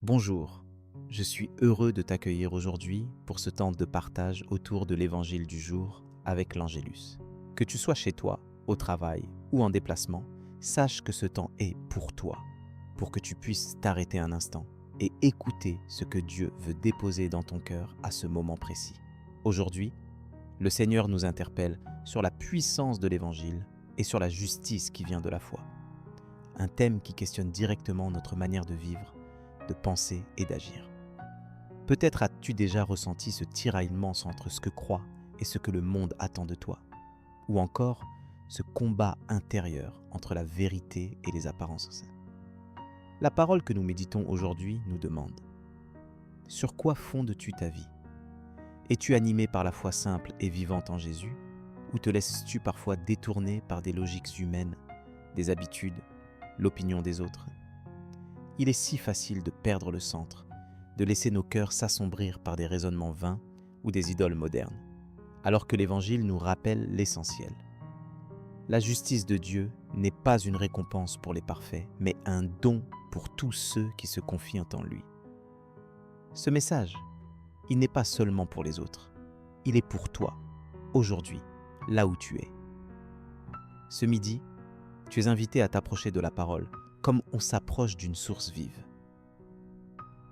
Bonjour, je suis heureux de t'accueillir aujourd'hui pour ce temps de partage autour de l'évangile du jour avec l'Angélus. Que tu sois chez toi, au travail ou en déplacement, sache que ce temps est pour toi, pour que tu puisses t'arrêter un instant et écouter ce que Dieu veut déposer dans ton cœur à ce moment précis. Aujourd'hui, le Seigneur nous interpelle sur la puissance de l'évangile et sur la justice qui vient de la foi. Un thème qui questionne directement notre manière de vivre, de penser et d'agir. Peut-être as-tu déjà ressenti ce tiraillement entre ce que crois et ce que le monde attend de toi, ou encore ce combat intérieur entre la vérité et les apparences. La parole que nous méditons aujourd'hui nous demande: sur quoi fondes-tu ta vie? Es-tu animé par la foi simple et vivante en Jésus, ou te laisses-tu parfois détourner par des logiques humaines, des habitudes, l'opinion des autres? Il est si facile de perdre le centre, de laisser nos cœurs s'assombrir par des raisonnements vains ou des idoles modernes, alors que l'Évangile nous rappelle l'essentiel. La justice de Dieu n'est pas une récompense pour les parfaits, mais un don pour tous ceux qui se confient en lui. Ce message, il n'est pas seulement pour les autres, il est pour toi, aujourd'hui, là où tu es. Ce midi, tu es invité à t'approcher de la parole comme on s'approche d'une source vive.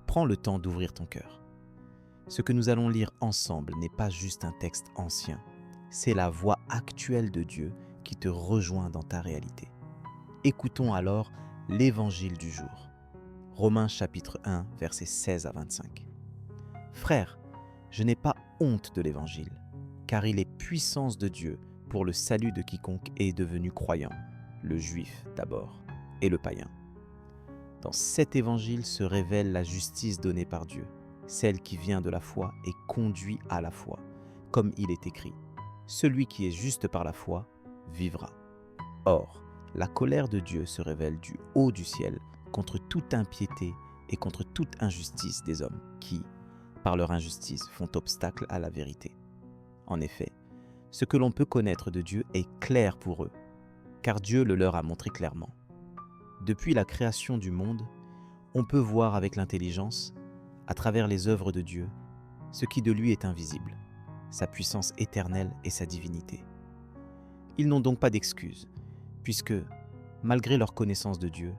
Prends le temps d'ouvrir ton cœur. Ce que nous allons lire ensemble n'est pas juste un texte ancien, c'est la voix actuelle de Dieu qui te rejoint dans ta réalité. Écoutons alors l'évangile du jour. Romains chapitre 1, versets 16 à 25. Frères, je n'ai pas honte de l'évangile, car il est puissance de Dieu pour le salut de quiconque est devenu croyant, le juif d'abord et le païen. Dans cet évangile se révèle la justice donnée par Dieu, celle qui vient de la foi et conduit à la foi, comme il est écrit: celui qui est juste par la foi vivra. Or, la colère de Dieu se révèle du haut du ciel contre toute impiété et contre toute injustice des hommes qui, par leur injustice, font obstacle à la vérité. En effet, ce que l'on peut connaître de Dieu est clair pour eux, car Dieu le leur a montré clairement. Depuis la création du monde, on peut voir avec l'intelligence, à travers les œuvres de Dieu, ce qui de lui est invisible, sa puissance éternelle et sa divinité. Ils n'ont donc pas d'excuse, puisque, malgré leur connaissance de Dieu,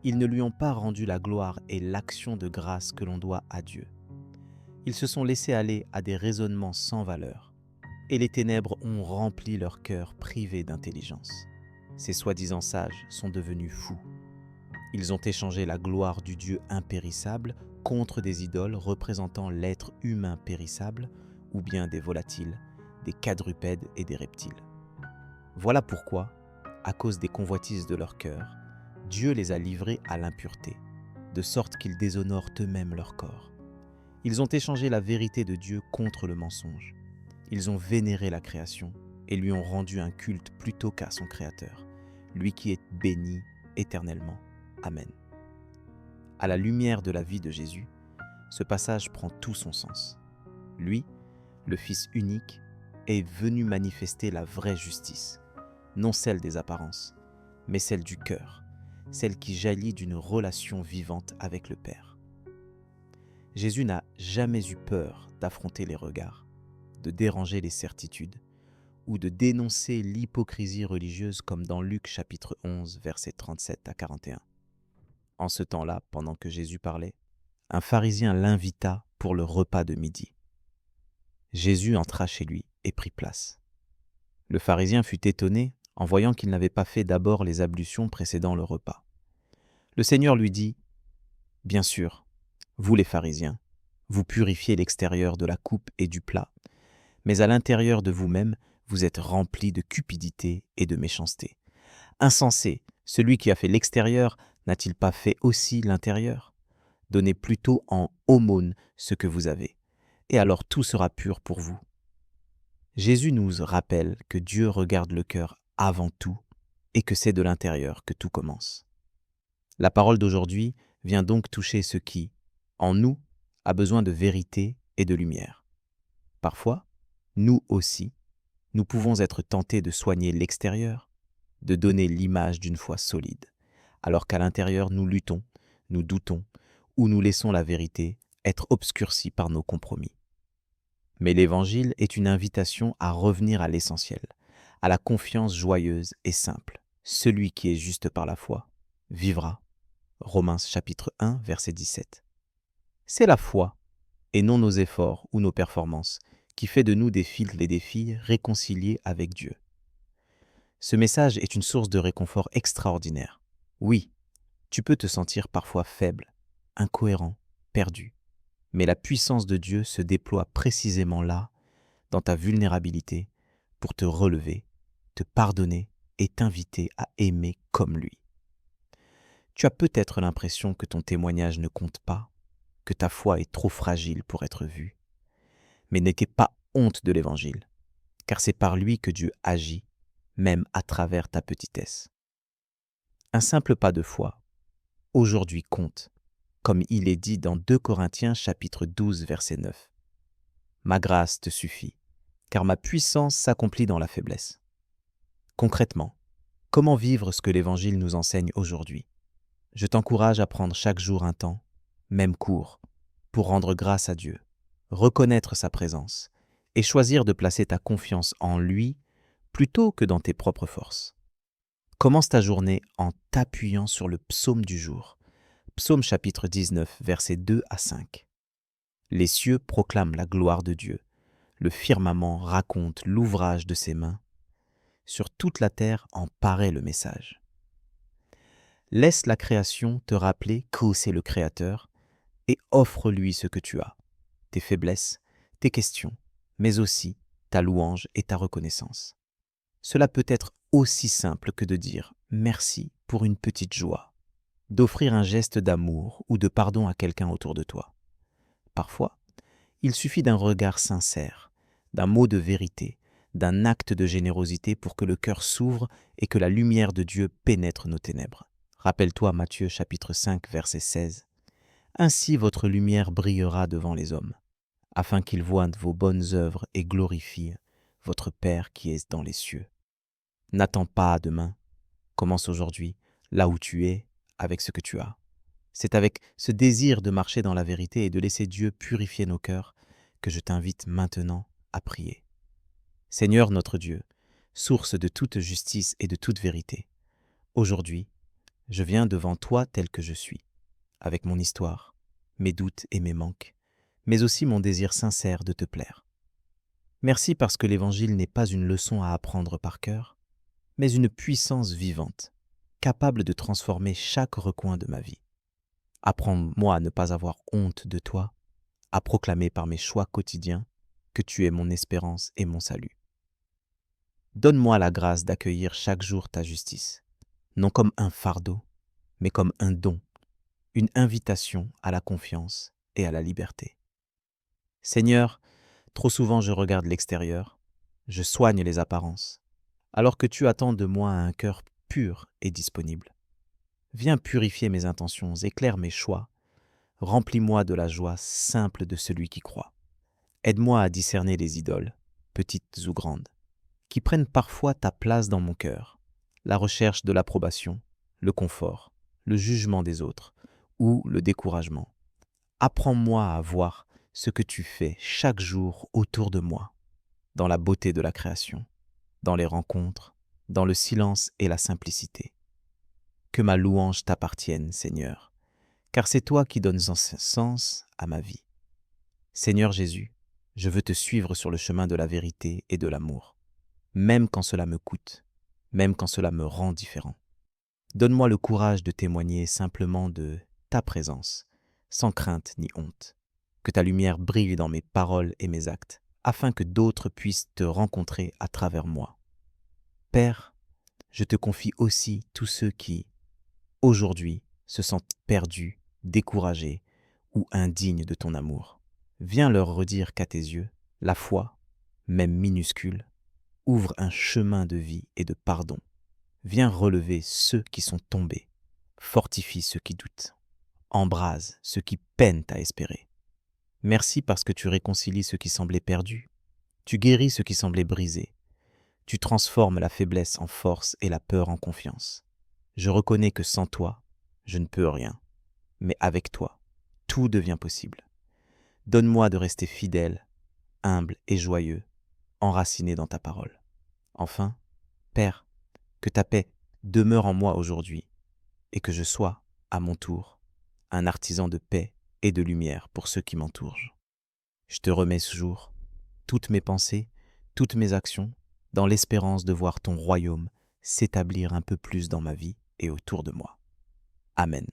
ils ne lui ont pas rendu la gloire et l'action de grâce que l'on doit à Dieu. Ils se sont laissés aller à des raisonnements sans valeur, et les ténèbres ont rempli leur cœur privé d'intelligence. Ces soi-disant sages sont devenus fous. Ils ont échangé la gloire du Dieu impérissable contre des idoles représentant l'être humain périssable ou bien des volatiles, des quadrupèdes et des reptiles. Voilà pourquoi, à cause des convoitises de leur cœur, Dieu les a livrés à l'impureté, de sorte qu'ils déshonorent eux-mêmes leur corps. Ils ont échangé la vérité de Dieu contre le mensonge. Ils ont vénéré la création et lui ont rendu un culte plutôt qu'à son Créateur, lui qui est béni éternellement. Amen. À la lumière de la vie de Jésus, ce passage prend tout son sens. Lui, le Fils unique, est venu manifester la vraie justice, non celle des apparences, mais celle du cœur, celle qui jaillit d'une relation vivante avec le Père. Jésus n'a jamais eu peur d'affronter les regards, de déranger les certitudes, ou de dénoncer l'hypocrisie religieuse comme dans Luc chapitre 11, versets 37 à 41. En ce temps-là, pendant que Jésus parlait, un pharisien l'invita pour le repas de midi. Jésus entra chez lui et prit place. Le pharisien fut étonné en voyant qu'il n'avait pas fait d'abord les ablutions précédant le repas. Le Seigneur lui dit: « Bien sûr, vous les pharisiens, vous purifiez l'extérieur de la coupe et du plat, mais à l'intérieur de vous-même, vous êtes remplis de cupidité et de méchanceté. Insensé, celui qui a fait l'extérieur n'a-t-il pas fait aussi l'intérieur? Donnez plutôt en aumône ce que vous avez, et alors tout sera pur pour vous. » Jésus nous rappelle que Dieu regarde le cœur avant tout et que c'est de l'intérieur que tout commence. La parole d'aujourd'hui vient donc toucher ce qui, en nous, a besoin de vérité et de lumière. Parfois, nous aussi, nous pouvons être tentés de soigner l'extérieur, de donner l'image d'une foi solide, alors qu'à l'intérieur nous luttons, nous doutons, où nous laissons la vérité être obscurcie par nos compromis. Mais l'Évangile est une invitation à revenir à l'essentiel, à la confiance joyeuse et simple. Celui qui est juste par la foi vivra. Romains chapitre 1, verset 17. C'est la foi, et non nos efforts ou nos performances, qui fait de nous des fils et des filles réconciliés avec Dieu. Ce message est une source de réconfort extraordinaire. Oui, tu peux te sentir parfois faible, incohérent, perdu, mais la puissance de Dieu se déploie précisément là, dans ta vulnérabilité, pour te relever, te pardonner et t'inviter à aimer comme lui. Tu as peut-être l'impression que ton témoignage ne compte pas, que ta foi est trop fragile pour être vue, mais n'ayez pas honte de l'Évangile, car c'est par lui que Dieu agit, même à travers ta petitesse. Un simple pas de foi, aujourd'hui compte, comme il est dit dans 2 Corinthiens chapitre 12 verset 9. Ma grâce te suffit, car ma puissance s'accomplit dans la faiblesse. Concrètement, comment vivre ce que l'Évangile nous enseigne aujourd'hui? Je t'encourage à prendre chaque jour un temps, même court, pour rendre grâce à Dieu, reconnaître sa présence et choisir de placer ta confiance en lui plutôt que dans tes propres forces. Commence ta journée en t'appuyant sur le psaume du jour. Psaume chapitre 19, versets 2 à 5. Les cieux proclament la gloire de Dieu. Le firmament raconte l'ouvrage de ses mains. Sur toute la terre en paraît le message. Laisse la création te rappeler que c'est le Créateur et offre-lui ce que tu as, tes faiblesses, tes questions, mais aussi ta louange et ta reconnaissance. Cela peut être aussi simple que de dire merci pour une petite joie, d'offrir un geste d'amour ou de pardon à quelqu'un autour de toi. Parfois, il suffit d'un regard sincère, d'un mot de vérité, d'un acte de générosité pour que le cœur s'ouvre et que la lumière de Dieu pénètre nos ténèbres. Rappelle-toi Matthieu chapitre 5 verset 16. Ainsi votre lumière brillera devant les hommes, afin qu'ils voient vos bonnes œuvres et glorifient votre Père qui est dans les cieux. N'attends pas à demain, commence aujourd'hui, là où tu es, avec ce que tu as. C'est avec ce désir de marcher dans la vérité et de laisser Dieu purifier nos cœurs que je t'invite maintenant à prier. Seigneur notre Dieu, source de toute justice et de toute vérité, aujourd'hui, je viens devant toi tel que je suis, avec mon histoire, mes doutes et mes manques, mais aussi mon désir sincère de te plaire. Merci parce que l'Évangile n'est pas une leçon à apprendre par cœur, mais une puissance vivante, capable de transformer chaque recoin de ma vie. Apprends-moi à ne pas avoir honte de toi, à proclamer par mes choix quotidiens que tu es mon espérance et mon salut. Donne-moi la grâce d'accueillir chaque jour ta justice, non comme un fardeau, mais comme un don, une invitation à la confiance et à la liberté. Seigneur, trop souvent je regarde l'extérieur, je soigne les apparences, alors que tu attends de moi un cœur pur et disponible. Viens purifier mes intentions, éclaire mes choix, remplis-moi de la joie simple de celui qui croit. Aide-moi à discerner les idoles, petites ou grandes, qui prennent parfois ta place dans mon cœur, la recherche de l'approbation, le confort, le jugement des autres ou le découragement. Apprends-moi à voir ce que tu fais chaque jour autour de moi, dans la beauté de la création, dans les rencontres, dans le silence et la simplicité. Que ma louange t'appartienne, Seigneur, car c'est toi qui donnes sens à ma vie. Seigneur Jésus, je veux te suivre sur le chemin de la vérité et de l'amour, même quand cela me coûte, même quand cela me rend différent. Donne-moi le courage de témoigner simplement de ta présence, sans crainte ni honte. Que ta lumière brille dans mes paroles et mes actes, afin que d'autres puissent te rencontrer à travers moi. Père, je te confie aussi tous ceux qui, aujourd'hui, se sentent perdus, découragés ou indignes de ton amour. Viens leur redire qu'à tes yeux, la foi, même minuscule, ouvre un chemin de vie et de pardon. Viens relever ceux qui sont tombés, fortifie ceux qui doutent, embrase ceux qui peinent à espérer. Merci parce que tu réconcilies ceux qui semblaient perdus, tu guéris ceux qui semblaient brisés, tu transformes la faiblesse en force et la peur en confiance. Je reconnais que sans toi, je ne peux rien, mais avec toi, tout devient possible. Donne-moi de rester fidèle, humble et joyeux, enraciné dans ta parole. Enfin, Père, que ta paix demeure en moi aujourd'hui et que je sois, à mon tour, un artisan de paix et de lumière pour ceux qui m'entourent. Je te remets ce jour, toutes mes pensées, toutes mes actions, dans l'espérance de voir ton royaume s'établir un peu plus dans ma vie et autour de moi. Amen.